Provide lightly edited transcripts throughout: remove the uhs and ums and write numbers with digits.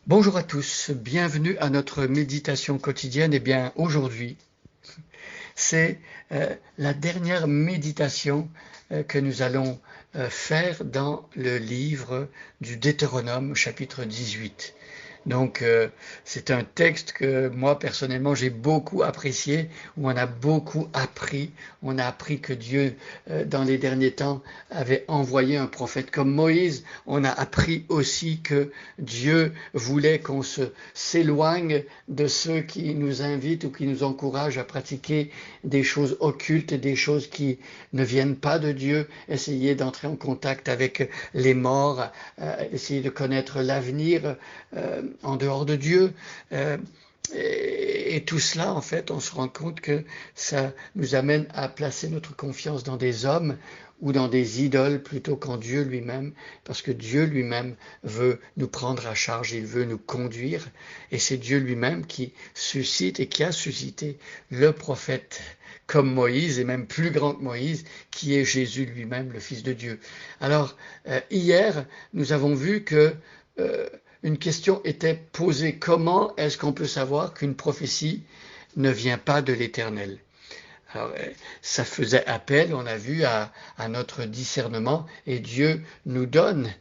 Bonjour à tous, bienvenue à notre méditation quotidienne. Eh bien, aujourd'hui, c'est la dernière méditation que nous allons faire dans le livre du Deutéronome, chapitre 18. Donc, c'est un texte que moi, personnellement, j'ai beaucoup apprécié, où on a beaucoup appris. On a appris que Dieu, dans les derniers temps, avait envoyé un prophète comme Moïse. On a appris aussi que Dieu voulait qu'on s'éloigne de ceux qui nous invitent ou qui nous encouragent à pratiquer des choses occultes, des choses qui ne viennent pas de Dieu, essayer d'entrer en contact avec les morts, essayer de connaître l'avenir en dehors de Dieu. Et tout cela, en fait, on se rend compte que ça nous amène à placer notre confiance dans des hommes ou dans des idoles plutôt qu'en Dieu lui-même, parce que Dieu lui-même veut nous prendre à charge, il veut nous conduire, et c'est Dieu lui-même qui suscite et qui a suscité le prophète comme Moïse, et même plus grand que Moïse, qui est Jésus lui-même, le Fils de Dieu. Alors, hier, nous avons vu que une question était posée. Comment est-ce qu'on peut savoir qu'une prophétie ne vient pas de l'Éternel? Alors, ça faisait appel, on a vu, à notre discernement, et Dieu nous donne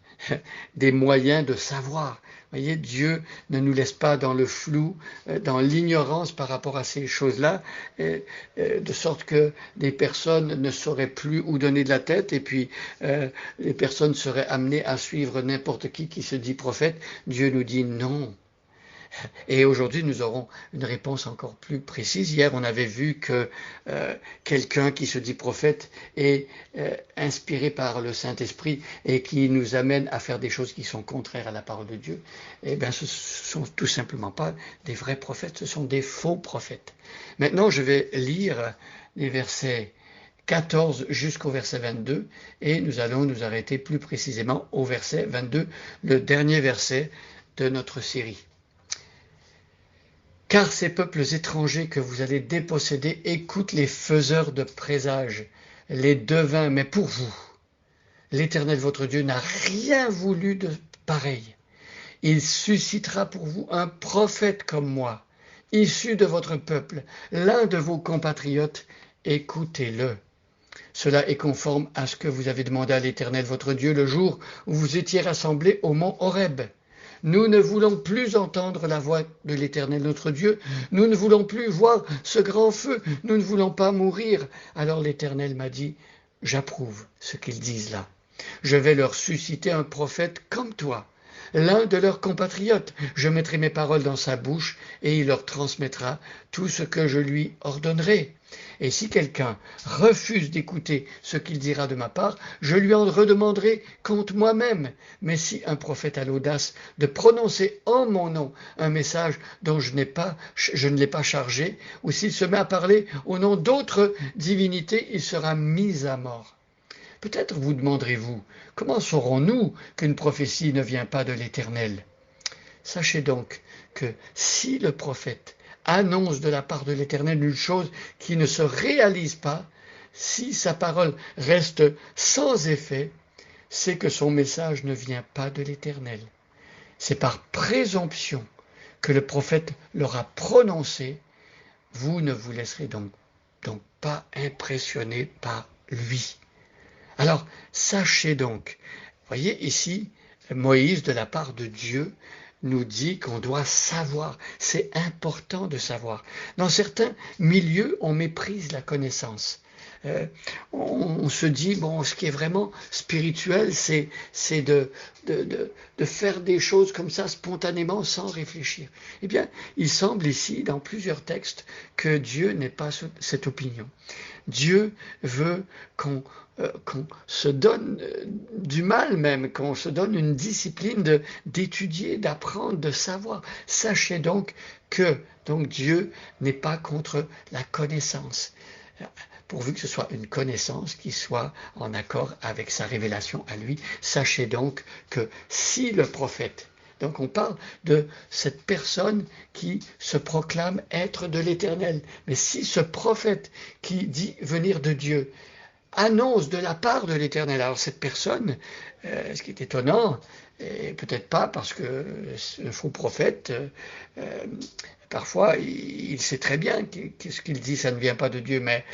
des moyens de savoir. Vous voyez, Dieu ne nous laisse pas dans le flou, dans l'ignorance par rapport à ces choses-là, de sorte que des personnes ne sauraient plus où donner de la tête, et puis les personnes seraient amenées à suivre n'importe qui se dit prophète. Dieu nous dit non. Et aujourd'hui, nous aurons une réponse encore plus précise. Hier, on avait vu que quelqu'un qui se dit prophète est inspiré par le Saint-Esprit et qui nous amène à faire des choses qui sont contraires à la parole de Dieu. Eh bien, ce ne sont tout simplement pas des vrais prophètes, ce sont des faux prophètes. Maintenant, je vais lire les versets 14 jusqu'au verset 22 et nous allons nous arrêter plus précisément au verset 22, le dernier verset de notre série. Car ces peuples étrangers que vous allez déposséder écoutent les faiseurs de présages, les devins, mais pour vous, l'Éternel votre Dieu n'a rien voulu de pareil. Il suscitera pour vous un prophète comme moi, issu de votre peuple, l'un de vos compatriotes, écoutez-le. Cela est conforme à ce que vous avez demandé à l'Éternel votre Dieu le jour où vous étiez rassemblés au mont Horeb. Nous ne voulons plus entendre la voix de l'Éternel notre Dieu. Nous ne voulons plus voir ce grand feu. Nous ne voulons pas mourir. Alors l'Éternel m'a dit, j'approuve ce qu'ils disent là. Je vais leur susciter un prophète comme toi, l'un de leurs compatriotes. Je mettrai mes paroles dans sa bouche et il leur transmettra tout ce que je lui ordonnerai. Et si quelqu'un refuse d'écouter ce qu'il dira de ma part, je lui en redemanderai contre moi-même. Mais si un prophète a l'audace de prononcer en mon nom un message dont je ne l'ai pas chargé, ou s'il se met à parler au nom d'autres divinités, il sera mis à mort. Peut-être vous demanderez-vous, comment saurons-nous qu'une prophétie ne vient pas de l'Éternel? Sachez donc que si le prophète annonce de la part de l'Éternel une chose qui ne se réalise pas, si sa parole reste sans effet, c'est que son message ne vient pas de l'Éternel. C'est par présomption que le prophète l'aura prononcé. Vous ne vous laisserez donc pas impressionner par lui. Alors, sachez donc, voyez ici, Moïse, de la part de Dieu, nous dit qu'on doit savoir. C'est important de savoir. Dans certains milieux, on méprise la connaissance. On se dit, bon, ce qui est vraiment spirituel, c'est de faire des choses comme ça spontanément sans réfléchir. Eh bien, il semble ici, dans plusieurs textes, que Dieu n'est pas cette opinion. Dieu veut qu'on se donne du mal même, qu'on se donne une discipline d'étudier, d'apprendre, de savoir. Sachez donc que Dieu n'est pas contre la connaissance, pourvu que ce soit une connaissance qui soit en accord avec sa révélation à lui. Sachez donc que si le prophète, donc on parle de cette personne qui se proclame être de l'Éternel, mais si ce prophète qui dit venir de Dieu annonce de la part de l'Éternel. Alors cette personne, ce qui est étonnant, et peut-être pas parce que un faux prophète, parfois il sait très bien que ce qu'il dit, ça ne vient pas de Dieu, mais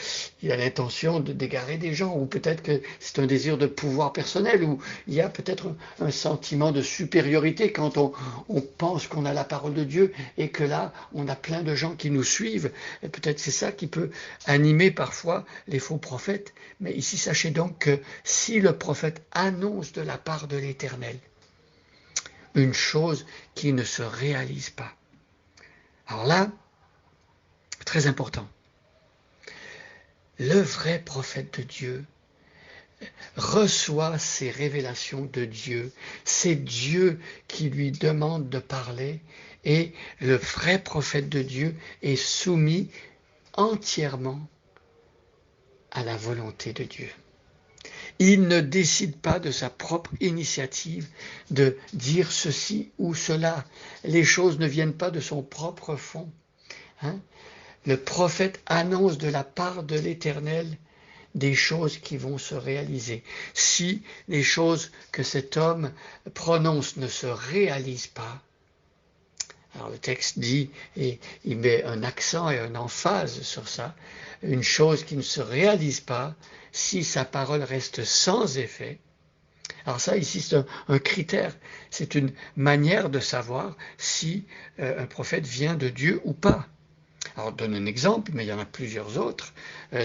il a l'intention d'égarer des gens, ou peut-être que c'est un désir de pouvoir personnel, ou il y a peut-être un sentiment de supériorité quand on pense qu'on a la parole de Dieu et que là, on a plein de gens qui nous suivent. Et peut-être c'est ça qui peut animer parfois les faux prophètes. Mais ici, sachez donc que si le prophète annonce de la part de l'Éternel une chose qui ne se réalise pas, alors là, très important, le vrai prophète de Dieu reçoit ces révélations de Dieu. C'est Dieu qui lui demande de parler et le vrai prophète de Dieu est soumis entièrement à la volonté de Dieu. Il ne décide pas de sa propre initiative de dire ceci ou cela. Les choses ne viennent pas de son propre fond. Le prophète annonce de la part de l'Éternel des choses qui vont se réaliser. Si les choses que cet homme prononce ne se réalisent pas, alors le texte dit, et il met un accent et un emphase sur ça, une chose qui ne se réalise pas, si sa parole reste sans effet. Alors ça, ici, c'est un critère, c'est une manière de savoir si un prophète vient de Dieu ou pas. Alors, je donne un exemple, mais il y en a plusieurs autres.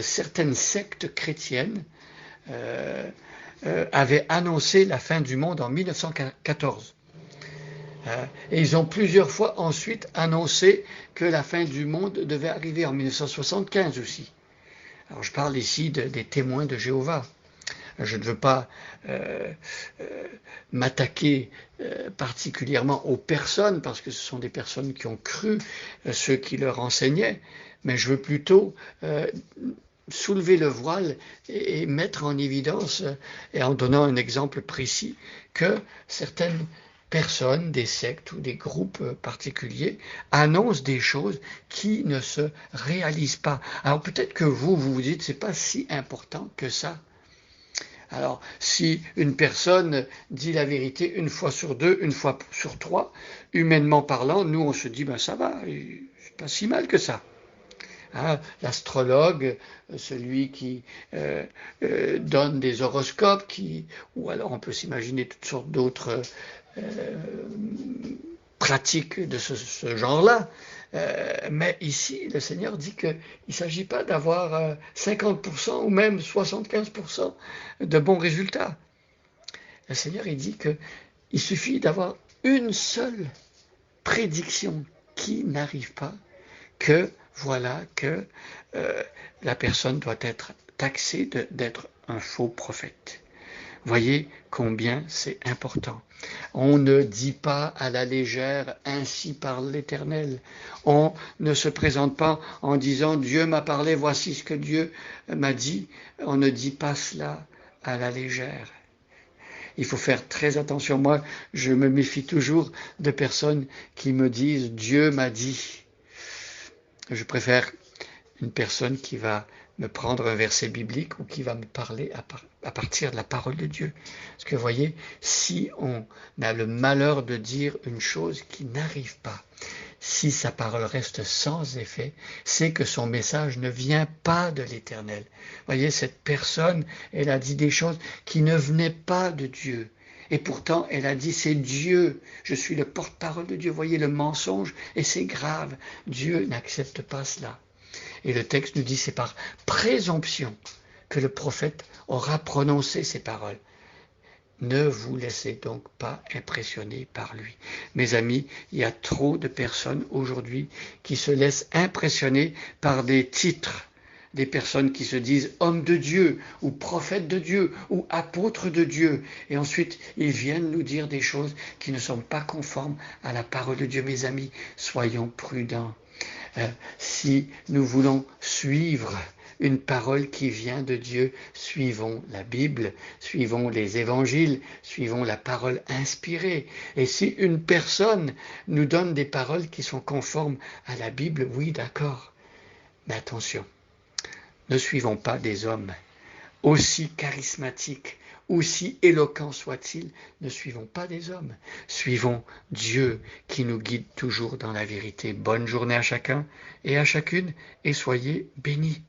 Certaines sectes chrétiennes avaient annoncé la fin du monde en 1914. Et ils ont plusieurs fois ensuite annoncé que la fin du monde devait arriver en 1975 aussi. Alors, je parle ici des témoins de Jéhovah. Je ne veux pas m'attaquer particulièrement aux personnes, parce que ce sont des personnes qui ont cru ceux qui leur enseignaient, mais je veux plutôt soulever le voile et mettre en évidence, et en donnant un exemple précis, que certaines personnes, des sectes ou des groupes particuliers annoncent des choses qui ne se réalisent pas. Alors peut-être que vous dites, c'est pas si important que ça. Alors, si une personne dit la vérité une fois sur deux, une fois sur trois, humainement parlant, nous on se dit, ben ça va, c'est pas si mal que ça. L'astrologue, celui qui donne des horoscopes, ou alors on peut s'imaginer toutes sortes d'autres pratiques de ce genre-là. Mais ici, le Seigneur dit qu'il ne s'agit pas d'avoir 50% ou même 75% de bons résultats. Le Seigneur, il dit qu'il suffit d'avoir une seule prédiction qui n'arrive pas, que voilà que la personne doit être taxée d'être un faux prophète. Voyez combien c'est important. On ne dit pas à la légère, ainsi parle l'Éternel. On ne se présente pas en disant, Dieu m'a parlé, voici ce que Dieu m'a dit. On ne dit pas cela à la légère. Il faut faire très attention. Moi, je me méfie toujours de personnes qui me disent, Dieu m'a dit. Je préfère une personne qui va me prendre un verset biblique ou qui va me parler à partir de la parole de Dieu. Parce que vous voyez, si on a le malheur de dire une chose qui n'arrive pas, si sa parole reste sans effet, c'est que son message ne vient pas de l'Éternel. Vous voyez, cette personne, elle a dit des choses qui ne venaient pas de Dieu. Et pourtant, elle a dit, c'est Dieu, je suis le porte-parole de Dieu. Vous voyez le mensonge, et c'est grave. Dieu n'accepte pas cela. Et le texte nous dit, c'est par présomption que le prophète aura prononcé ces paroles. Ne vous laissez donc pas impressionner par lui. Mes amis, il y a trop de personnes aujourd'hui qui se laissent impressionner par des titres, des personnes qui se disent hommes de Dieu, ou prophètes de Dieu, ou apôtres de Dieu. Et ensuite, ils viennent nous dire des choses qui ne sont pas conformes à la parole de Dieu. Mes amis, soyons prudents. Si nous voulons suivre une parole qui vient de Dieu, suivons la Bible, suivons les évangiles, suivons la parole inspirée. Et si une personne nous donne des paroles qui sont conformes à la Bible, oui, d'accord. Mais attention, ne suivons pas des hommes aussi charismatique, aussi éloquent soit-il, ne suivons pas des hommes, suivons Dieu qui nous guide toujours dans la vérité. Bonne journée à chacun et à chacune, et soyez bénis.